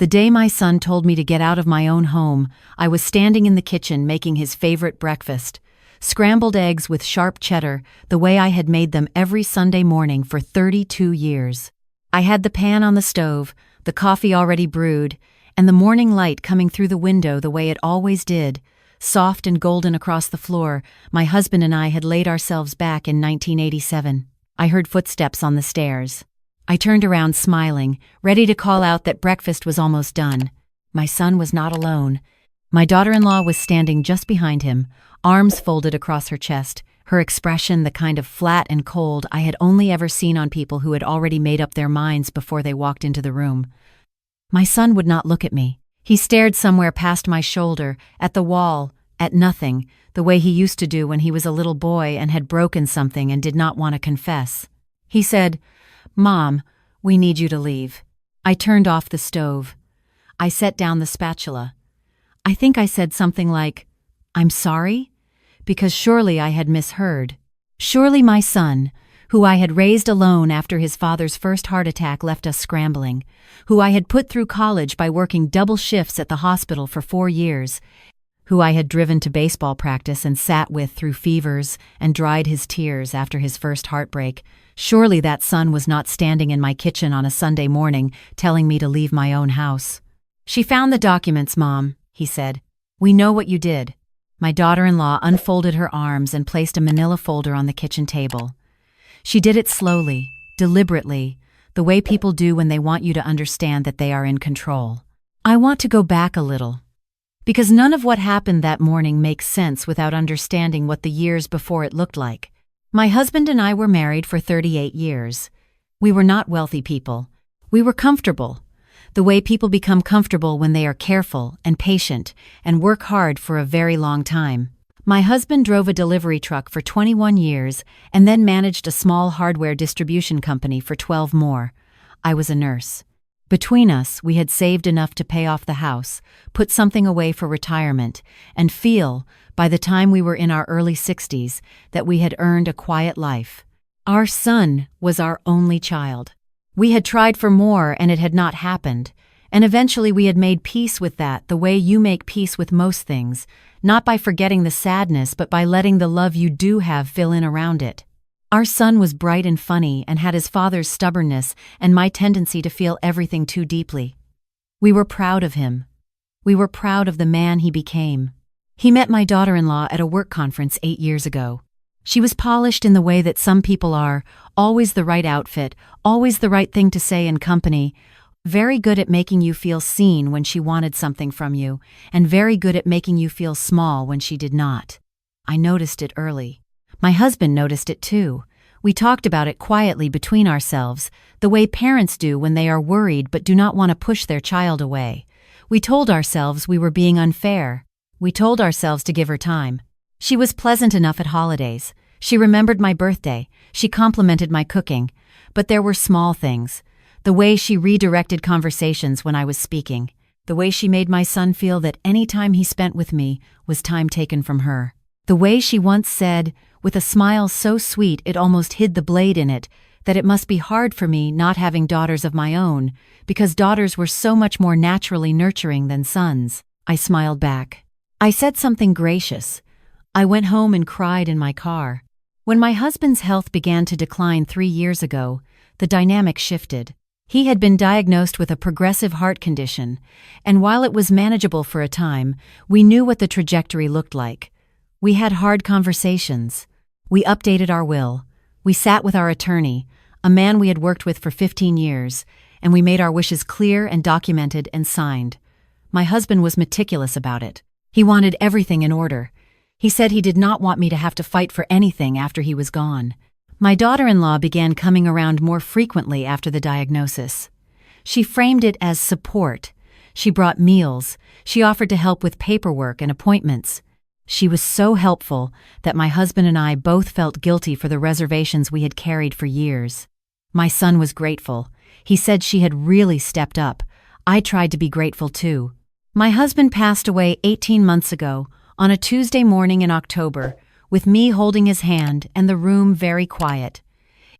The day my son told me to get out of my own home, I was standing in the kitchen making his favorite breakfast. Scrambled eggs with sharp cheddar, the way I had made them every Sunday morning for 32 years. I had the pan on the stove, the coffee already brewed, and the morning light coming through the window the way it always did. Soft and golden across the floor, my husband and I had laid ourselves back in 1987. I heard footsteps on the stairs. I turned around smiling, ready to call out that breakfast was almost done. My son was not alone. My daughter-in-law was standing just behind him, arms folded across her chest, her expression the kind of flat and cold I had only ever seen on people who had already made up their minds before they walked into the room. My son would not look at me. He stared somewhere past my shoulder, at the wall, at nothing, the way he used to do when he was a little boy and had broken something and did not want to confess. He said, "Mom, we need you to leave." I turned off the stove. I set down the spatula. I think I said something like, "I'm sorry?" Because surely I had misheard. Surely my son, who I had raised alone after his father's first heart attack left us scrambling, who I had put through college by working double shifts at the hospital for 4 years, who I had driven to baseball practice and sat with through fevers and dried his tears after his first heartbreak, surely that son was not standing in my kitchen on a Sunday morning telling me to leave my own house. "She found the documents, Mom," he said. "We know what you did." My daughter-in-law unfolded her arms and placed a manila folder on the kitchen table. She did it slowly, deliberately, the way people do when they want you to understand that they are in control. I want to go back a little, because none of what happened that morning makes sense without understanding what the years before it looked like. My husband and I were married for 38 years. We were not wealthy people. We were comfortable, the way people become comfortable when they are careful and patient and work hard for a very long time. My husband drove a delivery truck for 21 years and then managed a small hardware distribution company for 12 more. I was a nurse. Between us, we had saved enough to pay off the house, put something away for retirement, and feel, by the time we were in our early 60s, that we had earned a quiet life. Our son was our only child. We had tried for more and it had not happened, and eventually we had made peace with that the way you make peace with most things, not by forgetting the sadness but by letting the love you do have fill in around it. Our son was bright and funny and had his father's stubbornness and my tendency to feel everything too deeply. We were proud of him. We were proud of the man he became. He met my daughter-in-law at a work conference 8 years ago. She was polished in the way that some people are, always the right outfit, always the right thing to say in company, very good at making you feel seen when she wanted something from you, and very good at making you feel small when she did not. I noticed it early. My husband noticed it too. We talked about it quietly between ourselves, the way parents do when they are worried but do not want to push their child away. We told ourselves we were being unfair. We told ourselves to give her time. She was pleasant enough at holidays. She remembered my birthday. She complimented my cooking. But there were small things. The way she redirected conversations when I was speaking. The way she made my son feel that any time he spent with me was time taken from her. The way she once said, with a smile so sweet it almost hid the blade in it, that it must be hard for me not having daughters of my own, because daughters were so much more naturally nurturing than sons. I smiled back. I said something gracious. I went home and cried in my car. When my husband's health began to decline 3 years ago, the dynamic shifted. He had been diagnosed with a progressive heart condition, and while it was manageable for a time, we knew what the trajectory looked like. We had hard conversations. We updated our will. We sat with our attorney, a man we had worked with for 15 years, and we made our wishes clear and documented and signed. My husband was meticulous about it. He wanted everything in order. He said he did not want me to have to fight for anything after he was gone. My daughter-in-law began coming around more frequently after the diagnosis. She framed it as support. She brought meals. She offered to help with paperwork and appointments. She was so helpful that my husband and I both felt guilty for the reservations we had carried for years. My son was grateful. He said she had really stepped up. I tried to be grateful too. My husband passed away 18 months ago, on a Tuesday morning in October, with me holding his hand and the room very quiet.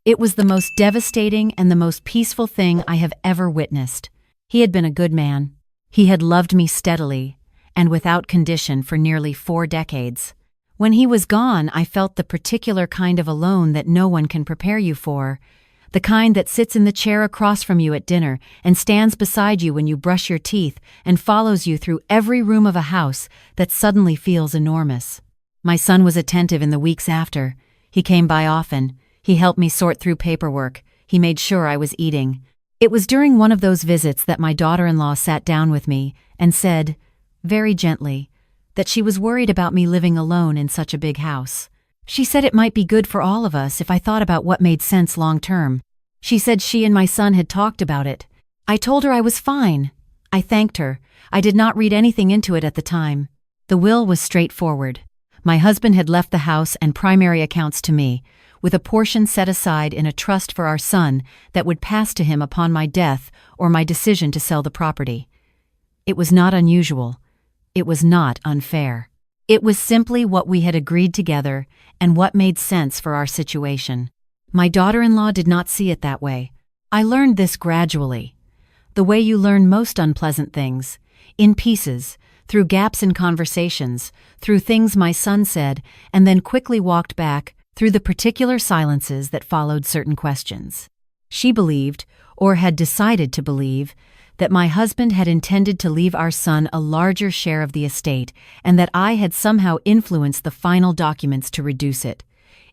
It was the most devastating and the most peaceful thing I have ever witnessed. He had been a good man. He had loved me steadily and without condition for nearly 4 decades. When he was gone, I felt the particular kind of alone that no one can prepare you for, the kind that sits in the chair across from you at dinner and stands beside you when you brush your teeth and follows you through every room of a house that suddenly feels enormous. My son was attentive in the weeks after. He came by often. He helped me sort through paperwork. He made sure I was eating. It was during one of those visits that my daughter-in-law sat down with me and said, very gently, that she was worried about me living alone in such a big house. She said it might be good for all of us if I thought about what made sense long-term. She said she and my son had talked about it. I told her I was fine. I thanked her. I did not read anything into it at the time. The will was straightforward. My husband had left the house and primary accounts to me, with a portion set aside in a trust for our son that would pass to him upon my death or my decision to sell the property. It was not unusual. It was not unfair. It was simply what we had agreed together and what made sense for our situation. My daughter-in-law did not see it that way. I learned this gradually. The way you learn most unpleasant things, in pieces, through gaps in conversations, through things my son said, and then quickly walked back, through the particular silences that followed certain questions. She believed, or had decided to believe, that my husband had intended to leave our son a larger share of the estate and that I had somehow influenced the final documents to reduce it.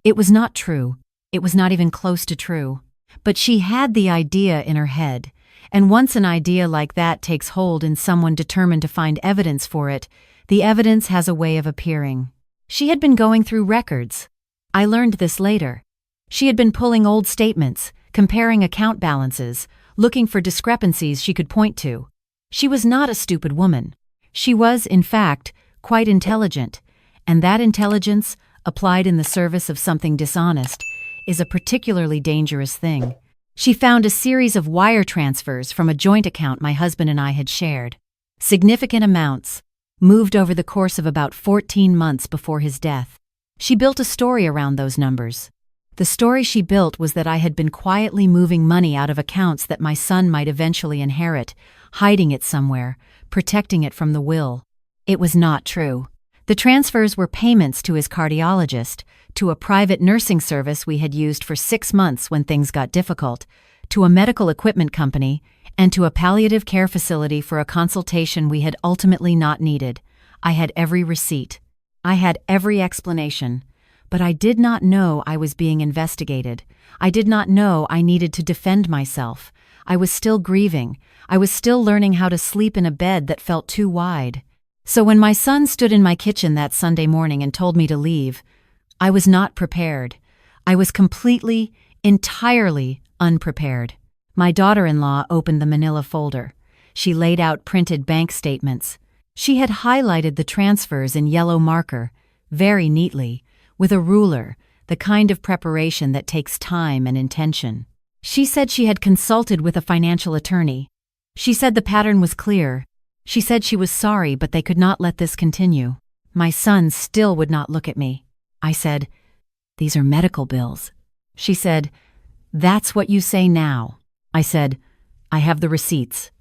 It was not true. It was not even close to true. But she had the idea in her head, and once an idea like that takes hold in someone determined to find evidence for it, the evidence has a way of appearing. She had been going through records. I learned this later. She had been pulling old statements, comparing account balances, looking for discrepancies she could point to. She was not a stupid woman. She was, in fact, quite intelligent, and that intelligence, applied in the service of something dishonest, is a particularly dangerous thing. She found a series of wire transfers from a joint account my husband and I had shared. Significant amounts, moved over the course of about 14 months before his death. She built a story around those numbers. The story she built was that I had been quietly moving money out of accounts that my son might eventually inherit, hiding it somewhere, protecting it from the will. It was not true. The transfers were payments to his cardiologist, to a private nursing service we had used for 6 months when things got difficult, to a medical equipment company, and to a palliative care facility for a consultation we had ultimately not needed. I had every receipt. I had every explanation. But I did not know I was being investigated. I did not know I needed to defend myself. I was still grieving. I was still learning how to sleep in a bed that felt too wide. So when my son stood in my kitchen that Sunday morning and told me to leave, I was not prepared. I was completely, entirely unprepared. My daughter-in-law opened the manila folder. She laid out printed bank statements. She had highlighted the transfers in yellow marker, very neatly, with a ruler, the kind of preparation that takes time and intention. She said she had consulted with a financial attorney. She said the pattern was clear. She said she was sorry, but they could not let this continue. My son still would not look at me. I said, "These are medical bills." She said, "That's what you say now." I said, "I have the receipts.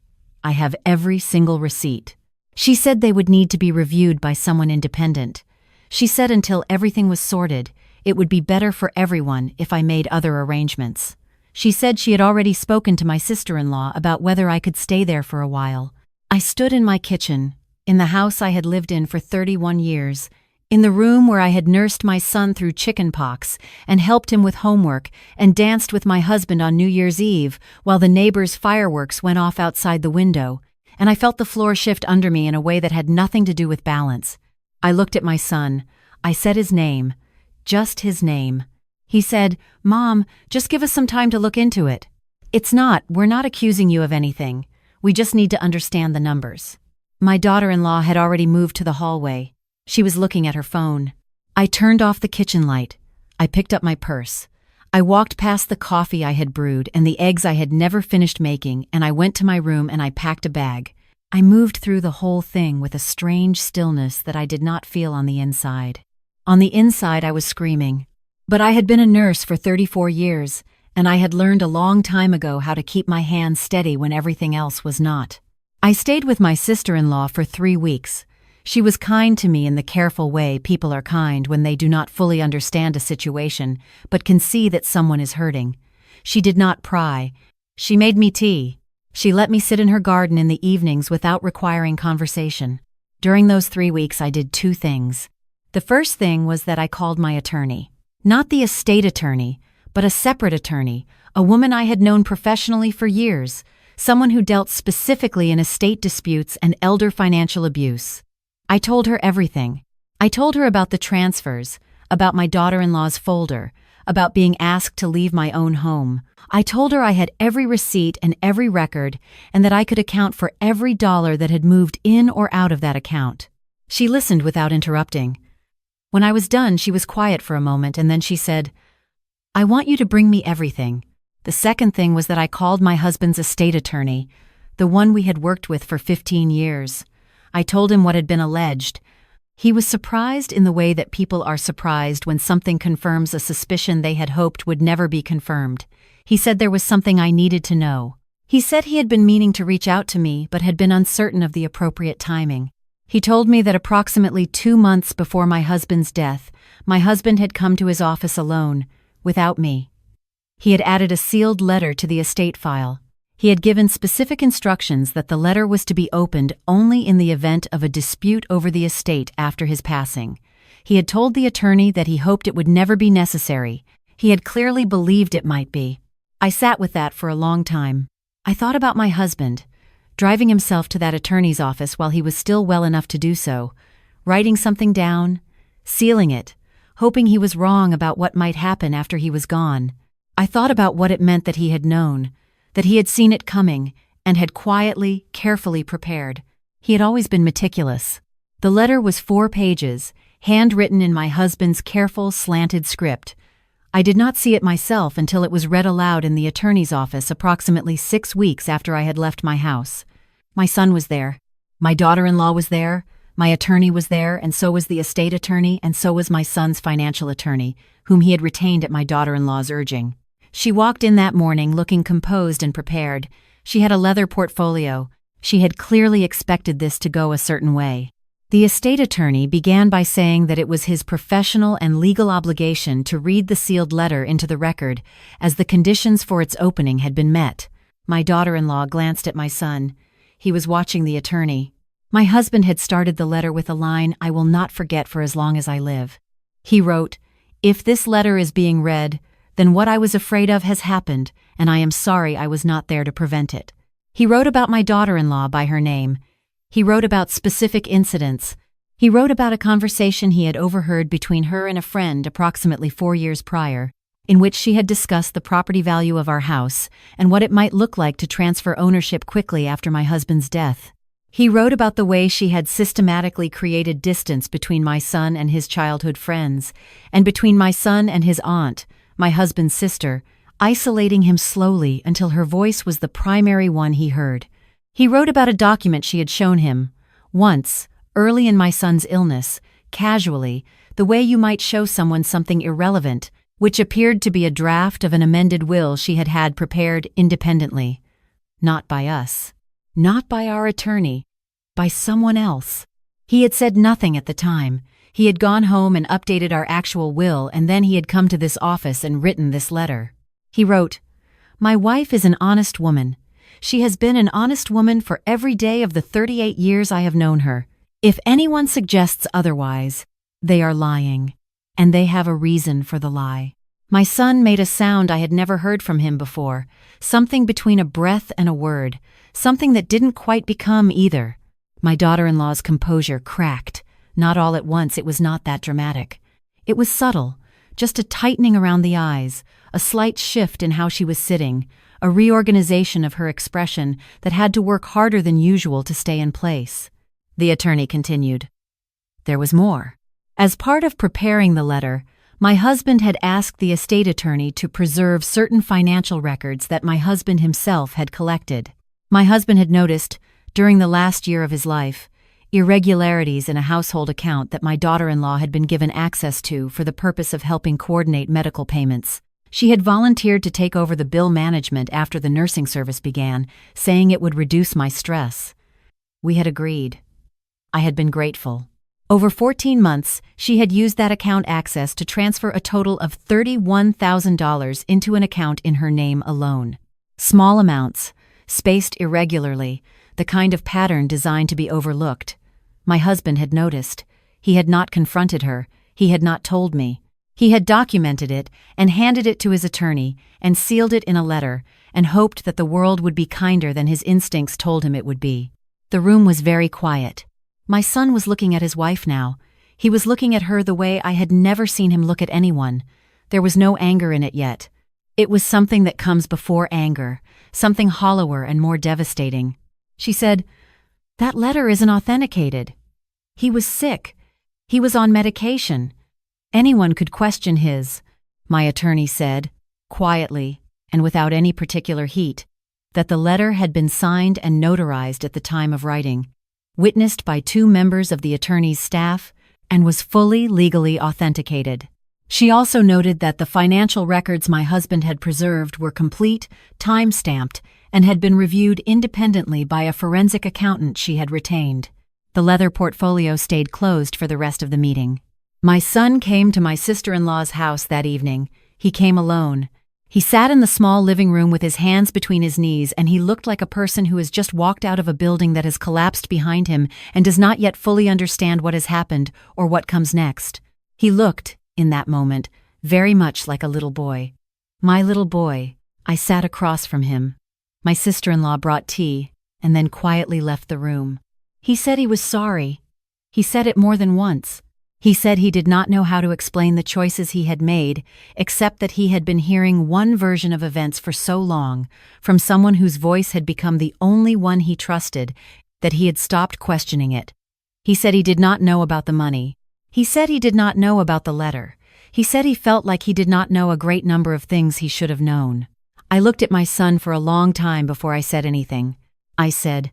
I have every single receipt." She said they would need to be reviewed by someone independent. She said until everything was sorted, it would be better for everyone if I made other arrangements. She said she had already spoken to my sister-in-law about whether I could stay there for a while. I stood in my kitchen, in the house I had lived in for 31 years, in the room where I had nursed my son through chicken pox and helped him with homework and danced with my husband on New Year's Eve while the neighbors' fireworks went off outside the window, and I felt the floor shift under me in a way that had nothing to do with balance. I looked at my son. I said his name. Just his name. He said, "Mom, just give us some time to look into it. We're not accusing you of anything. We just need to understand the numbers." My daughter-in-law had already moved to the hallway. She was looking at her phone. I turned off the kitchen light. I picked up my purse. I walked past the coffee I had brewed and the eggs I had never finished making, and I went to my room and I packed a bag. I moved through the whole thing with a strange stillness that I did not feel on the inside. On the inside I was screaming. But I had been a nurse for 34 years, and I had learned a long time ago how to keep my hands steady when everything else was not. I stayed with my sister-in-law for 3 weeks. She was kind to me in the careful way people are kind when they do not fully understand a situation, but can see that someone is hurting. She did not pry. She made me tea. She let me sit in her garden in the evenings without requiring conversation. During those 3 weeks, I did 2 things. The first thing was that I called my attorney. Not the estate attorney, but a separate attorney, a woman I had known professionally for years, someone who dealt specifically in estate disputes and elder financial abuse. I told her everything. I told her about the transfers, about my daughter-in-law's folder, about being asked to leave my own home. I told her I had every receipt and every record, and that I could account for every dollar that had moved in or out of that account. She listened without interrupting. When I was done, she was quiet for a moment, and then she said, "I want you to bring me everything." The second thing was that I called my husband's estate attorney, the one we had worked with for 15 years. I told him what had been alleged. He was surprised in the way that people are surprised when something confirms a suspicion they had hoped would never be confirmed. He said there was something I needed to know. He said he had been meaning to reach out to me but had been uncertain of the appropriate timing. He told me that approximately 2 months before my husband's death, my husband had come to his office alone, without me. He had added a sealed letter to the estate file. He had given specific instructions that the letter was to be opened only in the event of a dispute over the estate after his passing. He had told the attorney that he hoped it would never be necessary. He had clearly believed it might be. I sat with that for a long time. I thought about my husband, driving himself to that attorney's office while he was still well enough to do so, writing something down, sealing it, hoping he was wrong about what might happen after he was gone. I thought about what it meant that he had known, that he had seen it coming, and had quietly, carefully prepared. He had always been meticulous. The letter was 4 pages, handwritten in my husband's careful, slanted script. I did not see it myself until it was read aloud in the attorney's office approximately 6 weeks after I had left my house. My son was there. My daughter-in-law was there. My attorney was there, and so was the estate attorney, and so was my son's financial attorney, whom he had retained at my daughter-in-law's urging. She walked in that morning looking composed and prepared. She had a leather portfolio. She had clearly expected this to go a certain way. The estate attorney began by saying that it was his professional and legal obligation to read the sealed letter into the record, as the conditions for its opening had been met. My daughter-in-law glanced at my son. He was watching the attorney. My husband had started the letter with a line I will not forget for as long as I live. He wrote, "If this letter is being read, then what I was afraid of has happened, and I am sorry I was not there to prevent it." He wrote about my daughter-in-law by her name. He wrote about specific incidents. He wrote about a conversation he had overheard between her and a friend approximately 4 years prior, in which she had discussed the property value of our house and what it might look like to transfer ownership quickly after my husband's death. He wrote about the way she had systematically created distance between my son and his childhood friends, and between my son and his aunt, my husband's sister, isolating him slowly until her voice was the primary one he heard. He wrote about a document she had shown him, once, early in my son's illness, casually, the way you might show someone something irrelevant, which appeared to be a draft of an amended will she had had prepared independently. Not by us. Not by our attorney. By someone else. He had said nothing at the time. He had gone home and updated our actual will, and then he had come to this office and written this letter. He wrote, "My wife is an honest woman. She has been an honest woman for every day of the 38 years I have known her. If anyone suggests otherwise, they are lying, and they have a reason for the lie." My son made a sound I had never heard from him before, something between a breath and a word, something that didn't quite become either. My daughter-in-law's composure cracked. Not all at once, it was not that dramatic. It was subtle, just a tightening around the eyes, a slight shift in how she was sitting, a reorganization of her expression that had to work harder than usual to stay in place. The attorney continued. There was more. As part of preparing the letter, my husband had asked the estate attorney to preserve certain financial records that my husband himself had collected. My husband had noticed, during the last year of his life, irregularities in a household account that my daughter-in-law had been given access to for the purpose of helping coordinate medical payments. She had volunteered to take over the bill management after the nursing service began, saying it would reduce my stress. We had agreed. I had been grateful. Over 14 months, she had used that account access to transfer a total of $31,000 into an account in her name alone. Small amounts, spaced irregularly, the kind of pattern designed to be overlooked. My husband had noticed. He had not confronted her. He had not told me. He had documented it and handed it to his attorney and sealed it in a letter and hoped that the world would be kinder than his instincts told him it would be. The room was very quiet. My son was looking at his wife now. He was looking at her the way I had never seen him look at anyone. There was no anger in it yet. It was something that comes before anger, something hollower and more devastating. She said, "That letter isn't authenticated." He was sick. He was on medication. Anyone could question my attorney said, quietly and without any particular heat, that the letter had been signed and notarized at the time of writing, witnessed by 2 members of the attorney's staff, and was fully legally authenticated. She also noted that the financial records my husband had preserved were complete, time-stamped, and had been reviewed independently by a forensic accountant she had retained. The leather portfolio stayed closed for the rest of the meeting. My son came to my sister-in-law's house that evening. He came alone. He sat in the small living room with his hands between his knees, and he looked like a person who has just walked out of a building that has collapsed behind him and does not yet fully understand what has happened or what comes next. He looked, in that moment, very much like a little boy. My little boy. I sat across from him. My sister-in-law brought tea and then quietly left the room. He said he was sorry. He said it more than once. He said he did not know how to explain the choices he had made, except that he had been hearing one version of events for so long, from someone whose voice had become the only one he trusted, that he had stopped questioning it. He said he did not know about the money. He said he did not know about the letter. He said he felt like he did not know a great number of things he should have known. I looked at my son for a long time before I said anything. I said,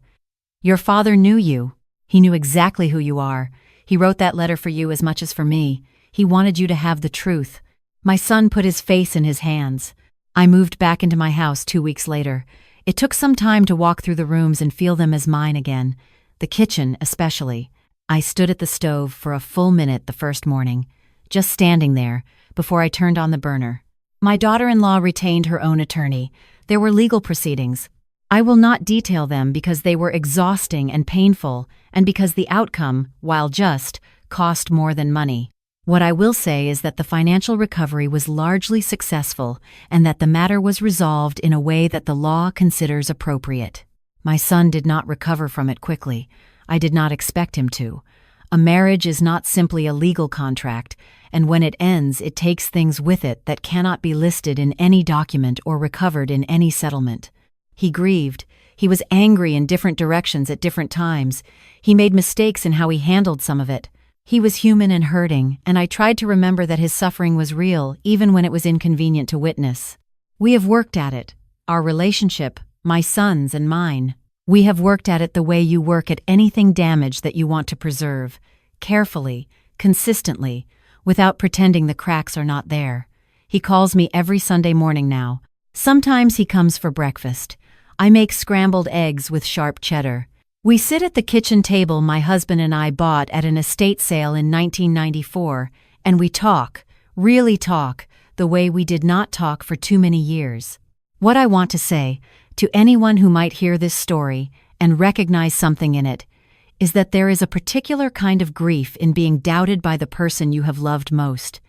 "Your father knew you. He knew exactly who you are. He wrote that letter for you as much as for me. He wanted you to have the truth." My son put his face in his hands. I moved back into my house 2 weeks later. It took some time to walk through the rooms and feel them as mine again. The kitchen, especially. I stood at the stove for a full minute the first morning, just standing there, before I turned on the burner. My daughter-in-law retained her own attorney. There were legal proceedings. I will not detail them because they were exhausting and painful, and because the outcome, while just, cost more than money. What I will say is that the financial recovery was largely successful and that the matter was resolved in a way that the law considers appropriate. My son did not recover from it quickly. I did not expect him to. A marriage is not simply a legal contract, and when it ends, it takes things with it that cannot be listed in any document or recovered in any settlement. He grieved. He was angry in different directions at different times. He made mistakes in how he handled some of it. He was human and hurting, and I tried to remember that his suffering was real, even when it was inconvenient to witness. We have worked at it. Our relationship, my son's and mine. We have worked at it the way you work at anything damaged that you want to preserve, carefully, consistently, without pretending the cracks are not there. He calls me every Sunday morning now. Sometimes he comes for breakfast. I make scrambled eggs with sharp cheddar. We sit at the kitchen table my husband and I bought at an estate sale in 1994, and we talk, really talk, the way we did not talk for too many years. What I want to say, to anyone who might hear this story and recognize something in it, is that there is a particular kind of grief in being doubted by the person you have loved most.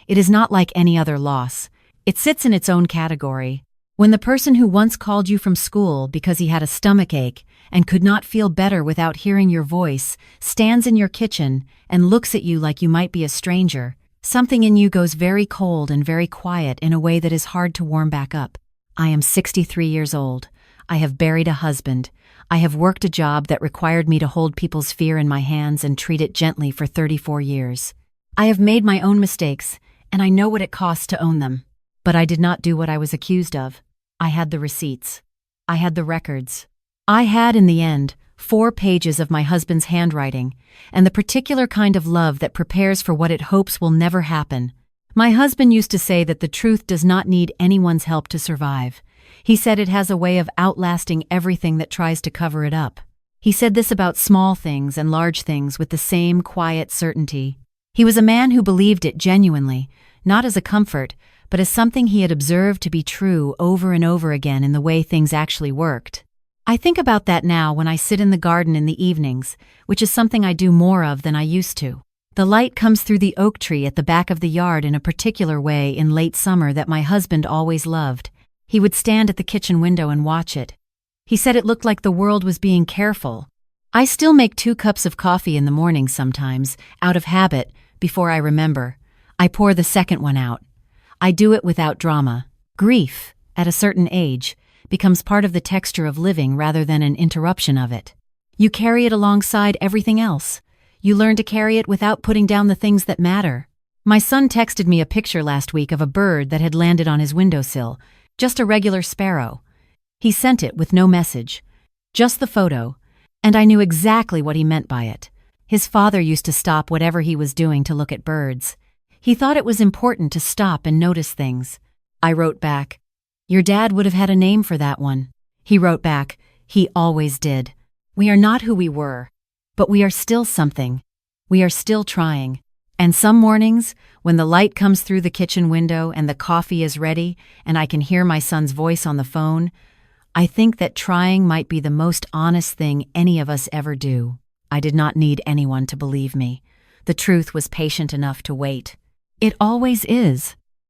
It is not like any other loss. It sits in its own category. When the person who once called you from school because he had a stomachache and could not feel better without hearing your voice stands in your kitchen and looks at you like you might be a stranger, something in you goes very cold and very quiet in a way that is hard to warm back up. I am 63 years old. I have buried a husband. I have worked a job that required me to hold people's fear in my hands and treat it gently for 34 years. I have made my own mistakes, and I know what it costs to own them. But I did not do what I was accused of. I had the receipts. I had the records. I had, in the end, 4 pages of my husband's handwriting, and the particular kind of love that prepares for what it hopes will never happen. My husband used to say that the truth does not need anyone's help to survive. He said it has a way of outlasting everything that tries to cover it up. He said this about small things and large things with the same quiet certainty. He was a man who believed it genuinely, not as a comfort, but as something he had observed to be true over and over again in the way things actually worked. I think about that now when I sit in the garden in the evenings, which is something I do more of than I used to. The light comes through the oak tree at the back of the yard in a particular way in late summer that my husband always loved. He would stand at the kitchen window and watch it. He said it looked like the world was being careful. I still make 2 cups of coffee in the morning sometimes, out of habit, before I remember. I pour the second one out. I do it without drama. Grief, at a certain age, becomes part of the texture of living rather than an interruption of it. You carry it alongside everything else. You learn to carry it without putting down the things that matter. My son texted me a picture last week of a bird that had landed on his windowsill, just a regular sparrow. He sent it with no message, just the photo, and I knew exactly what he meant by it. His father used to stop whatever he was doing to look at birds. He thought it was important to stop and notice things. I wrote back, "Your dad would have had a name for that one." He wrote back, "He always did. We are not who we were, but we are still something. We are still trying." And some mornings, when the light comes through the kitchen window and the coffee is ready and I can hear my son's voice on the phone, I think that trying might be the most honest thing any of us ever do. I did not need anyone to believe me. The truth was patient enough to wait. It always is.